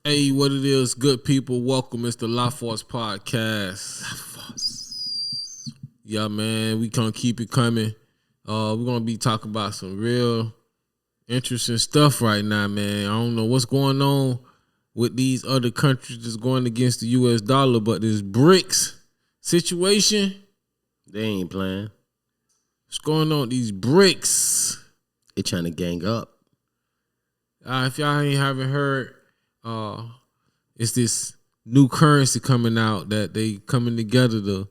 Hey, what it is, good people. Welcome. It's the La Force Podcast. Yeah, man, we can't keep it coming. We're going to be talking about some real interesting stuff right now, man. I don't know what's going on with these other countries that's going against the U.S. dollar, but this BRICS situation. They ain't playing. What's going on with these BRICS? They trying to gang up. If y'all haven't heard, it's this new currency coming out that they coming together to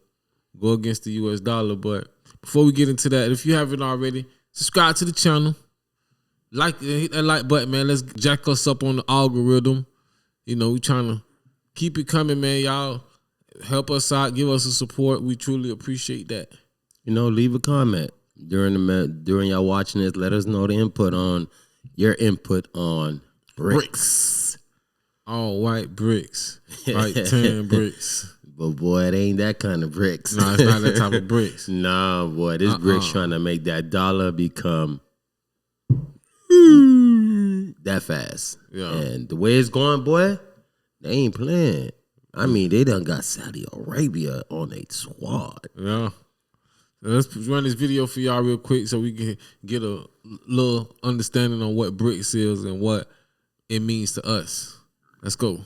go against the U.S. dollar. But before we get into that, if you haven't already, subscribe to the channel. Hit that like button, man. Let's jack us up on the algorithm. You know, we trying to keep it coming, man. Y'all help us out, give us a support. We truly appreciate that. You know, leave a comment during y'all watching this. Let us know your input on BRICS. All white bricks, right? 10 bricks. But boy, it ain't that kind of bricks. No, it's not that type of bricks. Nah, boy, this bricks trying to make that dollar become that fast. Yeah. And the way it's going, boy, they ain't playing. I mean, they done got Saudi Arabia on a squad. Yeah. Let's run this video for y'all real quick so we can get a little understanding on what BRICS is and what it means to us. Let's go.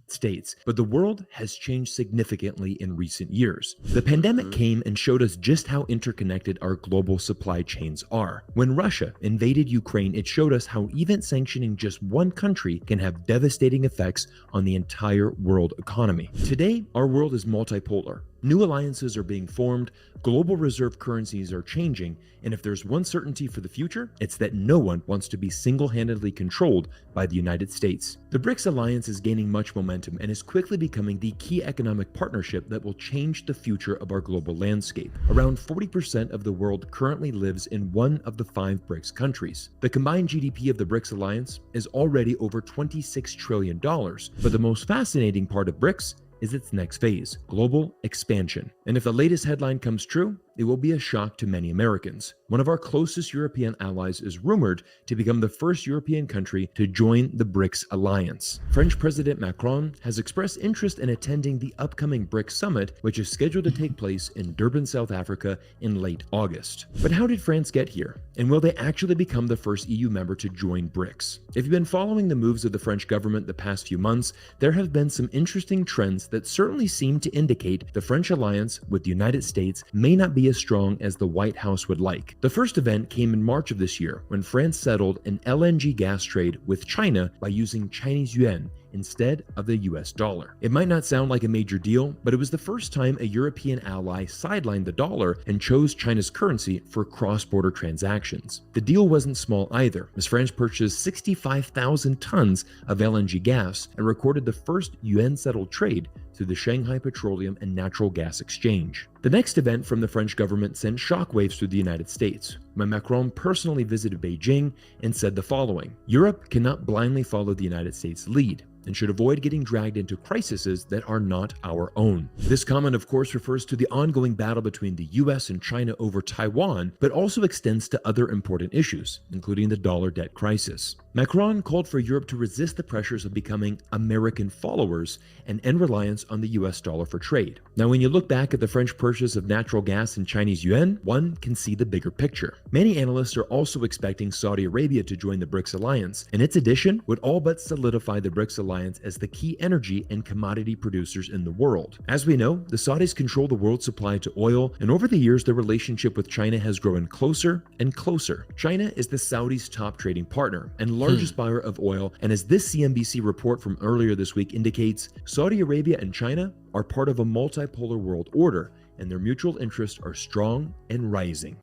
States, but the world has changed significantly in recent years. The pandemic came and showed us just how interconnected our global supply chains are. When Russia invaded Ukraine, it showed us how even sanctioning just one country can have devastating effects on the entire world economy. Today, our world is multipolar. New alliances are being formed, global reserve currencies are changing, and if there's one certainty for the future, it's that no one wants to be single-handedly controlled by the United States. The BRICS alliance is gaining much momentum and is quickly becoming the key economic partnership that will change the future of our global landscape. Around 40% of the world currently lives in one of the 5 BRICS countries. The combined GDP of the BRICS alliance is already over $26 trillion, but the most fascinating part of BRICS is its next phase, global expansion. And if the latest headline comes true, it will be a shock to many Americans. One of our closest European allies is rumored to become the first European country to join the BRICS alliance. French President Macron has expressed interest in attending the upcoming BRICS summit, which is scheduled to take place in Durban, South Africa in late August. But how did France get here? And will they actually become the first EU member to join BRICS? If you've been following the moves of the French government the past few months, there have been some interesting trends that certainly seem to indicate the French alliance with the United States may not be as strong as the White House would like. The first event came in March of this year when France settled an LNG gas trade with China by using Chinese yuan instead of the US dollar. It might not sound like a major deal, but it was the first time a European ally sidelined the dollar and chose China's currency for cross-border transactions. The deal wasn't small either, as France purchased 65,000 tons of LNG gas and recorded the first yuan-settled trade through the Shanghai Petroleum and Natural Gas Exchange. The next event from the French government sent shockwaves through the United States, when Macron personally visited Beijing and said the following: "Europe cannot blindly follow the United States' lead and should avoid getting dragged into crises that are not our own." This comment, of course, refers to the ongoing battle between the US and China over Taiwan, but also extends to other important issues, including the dollar debt crisis. Macron called for Europe to resist the pressures of becoming American followers and end reliance on the US dollar for trade. Now, when you look back at the French purchase of natural gas in Chinese yuan, one can see the bigger picture. Many analysts are also expecting Saudi Arabia to join the BRICS alliance, and its addition would all but solidify the BRICS alliance as the key energy and commodity producers in the world. As we know, the Saudis control the world's supply to oil, and over the years, their relationship with China has grown closer and closer. China is the Saudis' top trading partner and largest buyer of oil, and as this CNBC report from earlier this week indicates, Saudi Arabia and China are part of a multipolar world order, and their mutual interests are strong and rising.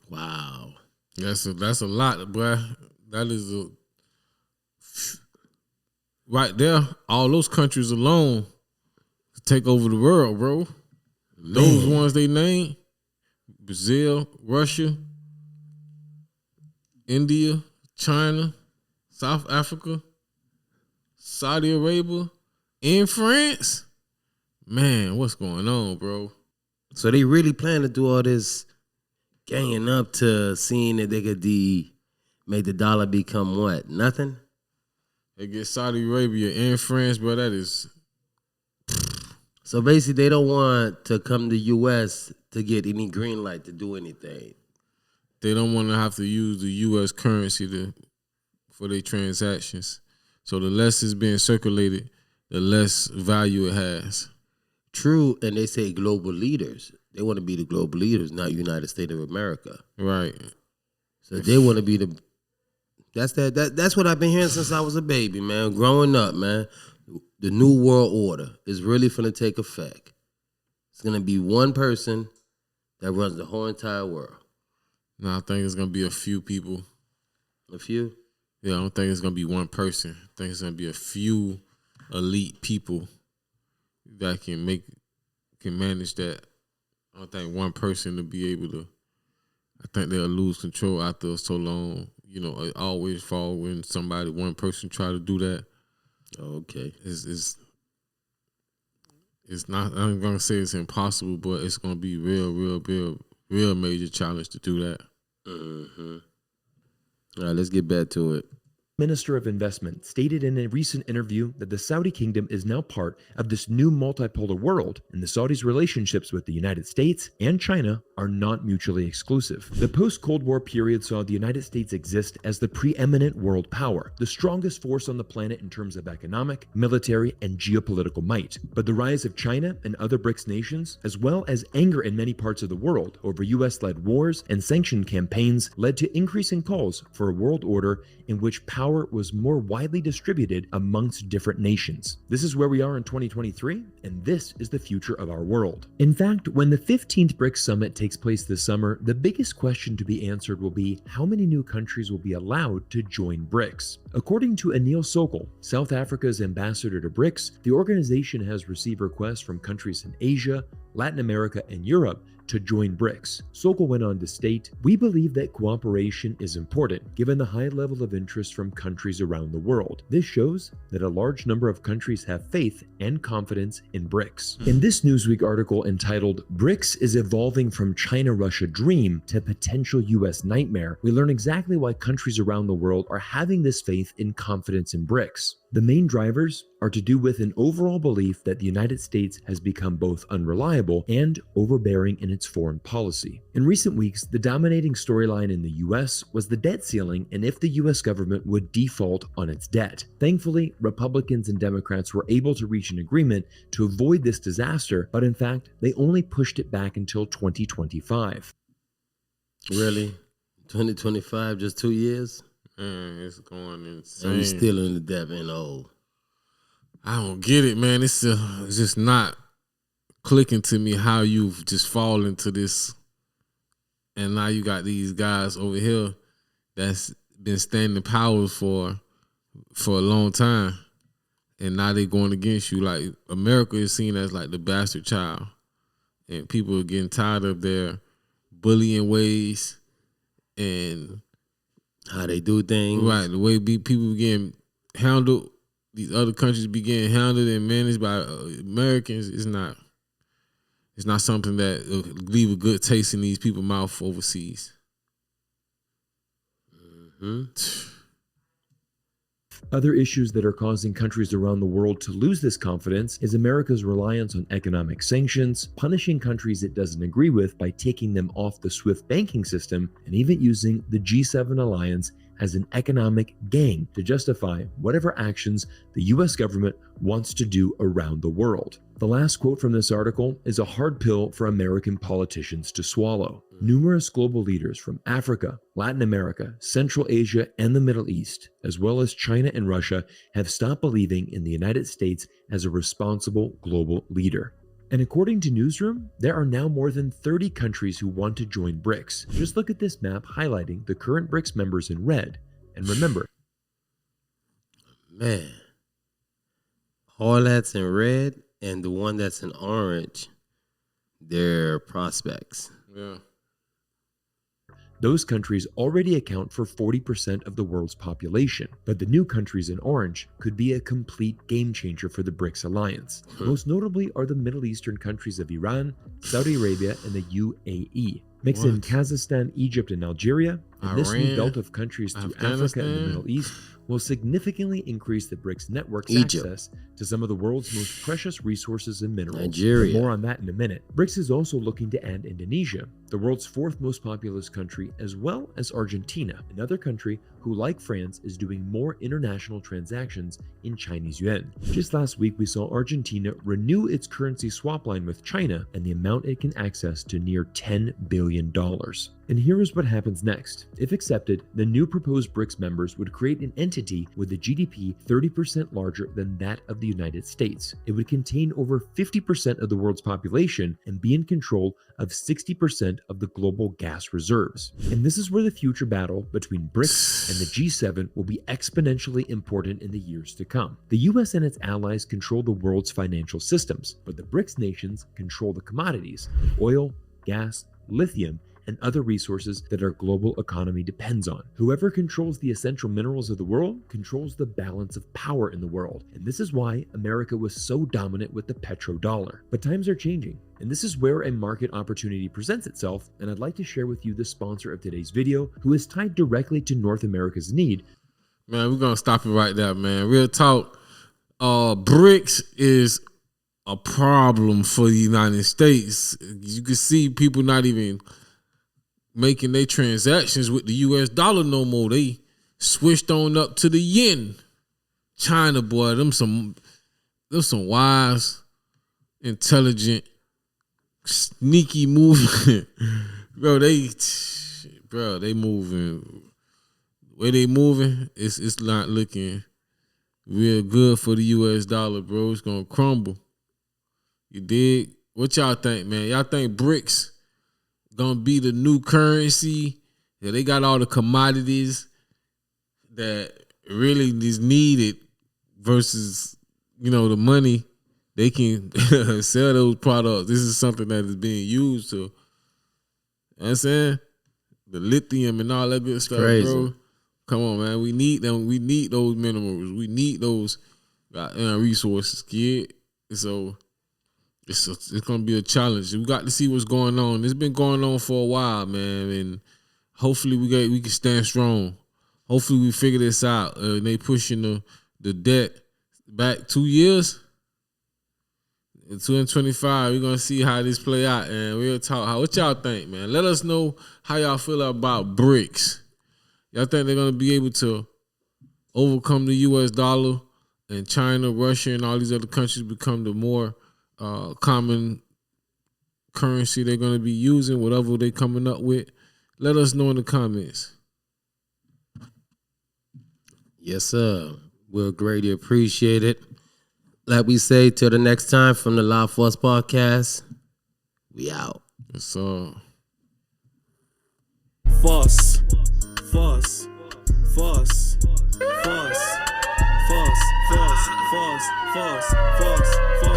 Wow. That's a lot, bro. That is right there. All those countries alone to take over the world, bro. Those ones they named: Brazil, Russia, India, China, South Africa, Saudi Arabia, and France. Man, what's going on, bro? So they really plan to do all this ganging up to seeing that they could make the dollar become what? Nothing? against Saudi Arabia and France, bro, that is. So basically, they don't want to come to U.S. to get any green light to do anything. They don't want to have to use the U.S. currency for their transactions. So the less is being circulated, the less value it has. True, and they say global leaders. They want to be the global leaders, not United States of America. Right. So they want to be the. That's what I've been hearing since I was a baby, man. Growing up, man. The new world order is really finna take effect. It's gonna be one person that runs the whole entire world. No, I think it's gonna be a few people. A few? Yeah, I don't think it's gonna be one person. I think it's gonna be a few elite people that can manage that. I don't think one person to be able to. I think they'll lose control after so long. You know, it always fall when one person try to do that. Okay. It's not. I'm gonna say it's impossible, but it's gonna be real major challenge to do that. Mm-hmm. All right, let's get back to it. Minister of Investment stated in a recent interview that the Saudi kingdom is now part of this new multipolar world, and the Saudis' relationships with the United States and China are not mutually exclusive. The post-Cold War period saw the United States exist as the preeminent world power, the strongest force on the planet in terms of economic, military, and geopolitical might. But the rise of China and other BRICS nations, as well as anger in many parts of the world over US-led wars and sanction campaigns, led to increasing calls for a world order in which power was more widely distributed amongst different nations. This is where we are in 2023, and this is the future of our world. In fact, when the 15th BRICS Summit takes place this summer, the biggest question to be answered will be how many new countries will be allowed to join BRICS. According to Anil Sokol, South Africa's ambassador to BRICS, the organization has received requests from countries in Asia, Latin America, and Europe to join BRICS. Sokol went on to state, "We believe that cooperation is important, given the high level of interest from countries around the world. This shows that a large number of countries have faith and confidence in BRICS." In this Newsweek article entitled, "BRICS is evolving from China-Russia dream to potential US nightmare," we learn exactly why countries around the world are having this faith and confidence in BRICS. The main drivers are to do with an overall belief that the United States has become both unreliable and overbearing in its foreign policy. In recent weeks, the dominating storyline in the US was the debt ceiling and if the US government would default on its debt. Thankfully, Republicans and Democrats were able to reach an agreement to avoid this disaster, but in fact, they only pushed it back until 2025. Really? 2025, just 2 years? Man, it's going insane. And we still in the debt and old. I don't get it, man. It's just not clicking to me how you've just fallen into this, and now you got these guys over here that's been standing power for a long time, and now they going against you. Like America is seen as like the bastard child, and people are getting tired of their bullying ways and how they do things. Right, the way people getting handled, these other countries be getting handled and managed by Americans is not. It's not something that will leave a good taste in these people's mouth overseas. Mm-hmm. Other issues that are causing countries around the world to lose this confidence is America's reliance on economic sanctions, punishing countries it doesn't agree with by taking them off the SWIFT banking system, and even using the G7 alliance as an economic gang to justify whatever actions the US government wants to do around the world. The last quote from this article is a hard pill for American politicians to swallow. Numerous global leaders from Africa, Latin America, Central Asia, and the Middle East, as well as China and Russia, have stopped believing in the United States as a responsible global leader. And according to Newsroom, there are now more than 30 countries who want to join BRICS. Just look at this map highlighting the current BRICS members in red. And remember, man, all that's in red and the one that's in orange, they're prospects. Yeah. those countries already account for 40% of the world's population, but the new countries in orange could be a complete game changer for the BRICS alliance. Most notably are the Middle Eastern countries of Iran, Saudi Arabia, and the UAE. Mix in Kazakhstan, Egypt, and Algeria, And this new Iran, belt of countries through Africa and the Afghanistan. Middle East will significantly increase the BRICS network's Egypt. access to some of the world's most precious resources and minerals. Nigeria. But more on that in a minute. BRICS is also looking to add Indonesia, the world's fourth most populous country, as well as Argentina, another country who, like France, is doing more international transactions in Chinese yuan. Just last week, we saw Argentina renew its currency swap line with China and the amount it can access to near $10 billion. And here is what happens next. If accepted, the new proposed BRICS members would create an entity with a GDP 30% larger than that of the United States. It would contain over 50% of the world's population and be in control of 60% of the global gas reserves. And this is where the future battle between BRICS and the G7 will be exponentially important in the years to come. The US and its allies control the world's financial systems, but the BRICS nations control the commodities, oil, gas, lithium, and other resources that our global economy depends on. Whoever controls the essential minerals of the world controls the balance of power in the world. And this is why America was so dominant with the petrodollar. But times are changing, and this is where a market opportunity presents itself, and I'd like to share with you the sponsor of today's video, who is tied directly to North America's need. Man, we're gonna stop it right there, man. Real talk. BRICS is a problem for the United States. You can see people not even making their transactions with the US dollar no more. They switched on up to the yen. China, boy, them some wise, intelligent, sneaky moving. they moving. The way they moving, it's not looking real good for the US dollar, bro. It's gonna crumble. You dig? What y'all think, man? Y'all think BRICS gonna be the new currency? Yeah, they got all the commodities that really is needed versus, the money. They can sell those products. This is something that is being used to, you know what I'm saying? The lithium and all that good stuff, crazy. Bro. Come on, man. We need them. We need those minerals. We need those resources, kid. So it's gonna be a challenge. We got to see what's going on. It's been going on for a while, man, and hopefully we can stand strong. Hopefully we figure this out. They pushing the debt back 2 years. In 2025, we're gonna see how this play out, and we'll talk. What y'all think, man? Let us know how y'all feel about BRICS. Y'all think they're gonna be able to overcome the US dollar and China, Russia, and all these other countries become the more common currency they're going to be using, whatever they're coming up with? Let us know in the comments. Yes, sir. We'll greatly appreciate it. Like we say, till the next time from the Live Force Podcast, we out. Yes, sir. Force, force, force, force, force, force, force, force, force, force.